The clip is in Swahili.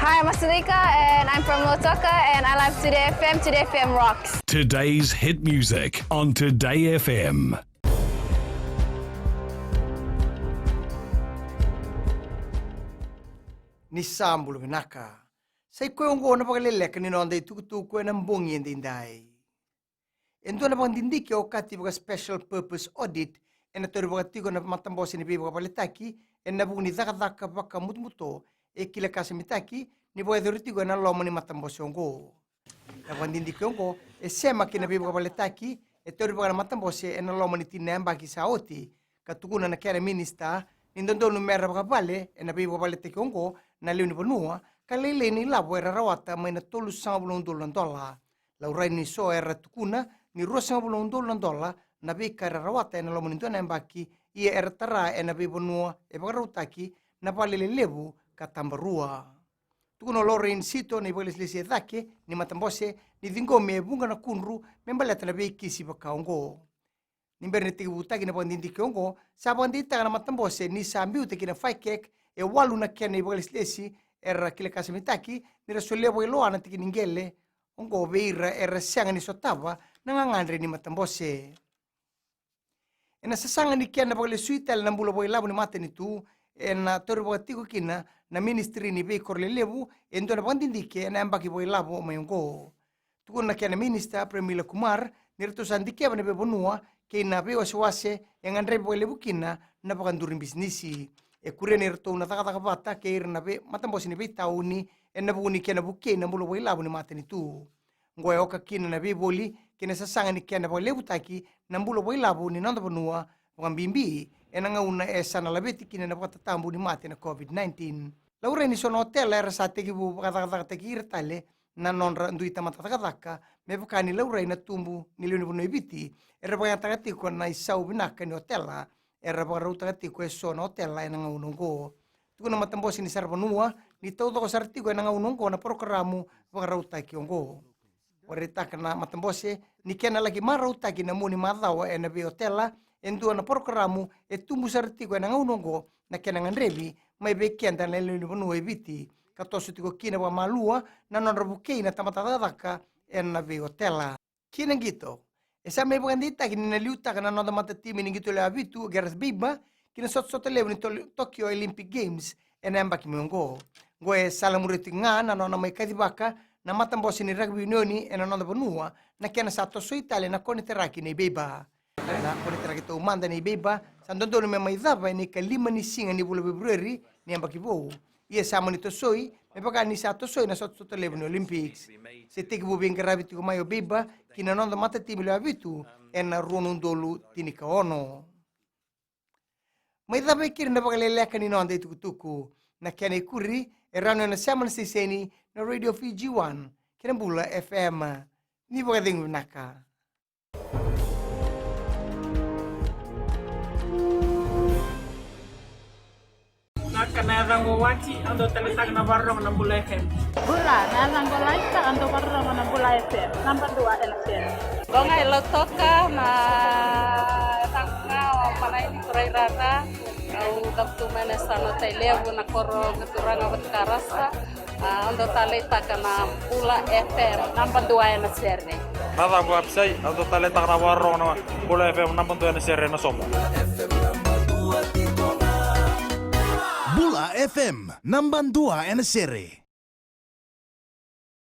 Hi, I'm Asulika and I'm from Lotoka and I love Today FM. Today FM rocks. Today's hit music on Today FM. Ni sambulu menaka. Sai koe ongo na pakaleleka ni nonda itukutu koe na mbongi endindai. Endo na pangdindiki o kati baka special purpose audit ena tori baka tiko na matambosi ni baka paletaki ena buku ni dhaka baka mutmuto e kila kasi mitaki ni baka dhuritigo na lomo ni matambosi ongo. Na pangdindiki ongo e sema kina baka paletaki e tori baka na matambosi ena lomo ni tinemba ki saoti katukuna na kera minista nindondonu mera baka pale ena baka paletaki ongo na leo ni panua kalele ni labo era rawata mai na tolu $100 laurai ni so era tukuna ni $200 na bika era rawata ena lomo nintu na embaki ia era tara ena bika panua e baka rautaki na palele lebu katambarua tukuna lore in sito ni baka lesi dhake ni matambose ni dhingome e bunga na kunru membaleta na bika kisi baka ongo nimber ni tigibutaki na pandindiki ongo sa pandita na matambose ni sambiu teki na faikek e walu na kene i baka lesi era kile kasi mitaki ni rasolevo ilo ana tiki ningele ongo beira era sanga ni sotava nangangandre ni matambose ena sasanga ni kiana baka lesuital na mbula boy labu ni mate ni tu ena tori baka tiko kina na ministry ni bei korle lebu endo na pandindike na ambaki boy labu mayongo tukun na kiana minister Premila Kumar ni rito sandike ba nebe bonua kina bei wase yang andre boy lebu kina na baka ndurin bisnisi e kurene rito na taka bata ke irna be matambosi ni be tauni e na buni kena buke na mulo boy labu ni mate ni tu ngoe oka kina na be boli kena sasanga ni kena boy lebu taki na mulo boy labu ni nanda bonua ngambimbi e na ngauna e sana labeti kina na bata tambu ni mate na COVID-19 laure ni sono hotel era sa tegi bu kata tegi irtale na nonra nduita mata taka me bukani laure na tumbu ni luni bono ibiti era boy atagati ko na isau binaka ni hotela era baka rauta tiko e sona hotel la nga unongo tukuna matambosi ni sarbanua ni todo ko sartiko nga unongo na programo baka rauta ki ongo warita kana matambosi ni kena lagi marauta ki na muni madhawa e na be hotel la endua na programo e tumbu sartiko nga unongo na kena ngandrebi mai be kenda na lelu bonua ibiti katosu tiko kina ba malua na nonrabuke na tamatadaka e na be hotel la kina gito esa me bandita kini na liuta kana no mata timi ni gitu le abitu Gareth Biba kina sot le ni Tokyo Olympic Games enemba kimongo ngoe salamuriti ngana no na mai kadibaka na matambosi ni rugby unioni ena no bonua na kena sato so Italia na koni teraki ni Biba na koni teraki to manda ni Biba sandondo me mai dava ni kalima ni singa ni bulan Februari ni amba kibo ia sama ni tosoi me baka ni sato soi na sot le ni Olympics se teki bu ben graviti ko mayo Biba kina nondo mata timi le abitu ena ronundolu tinika ono mai dava kir na baka leleka ni nonde tukutuku na kena ikuri erano na saman siseni na Radio Fiji 1 kina bula FM ni baka dingu naka Kana rango wati ando teletak na barong na Bula FM. Bula na rango laita ando barong na Bula FM. Number 2 election. Gonga Lotoka na tangka mana ini kurai rata au kaptu mana sana tailebu na koro keturanga betkarasa ando taleta kana Bula FM number 2 election. Nada website ando teletak na barong na Bula FM number 2 election na somo. Bula FM, number 2 en serie.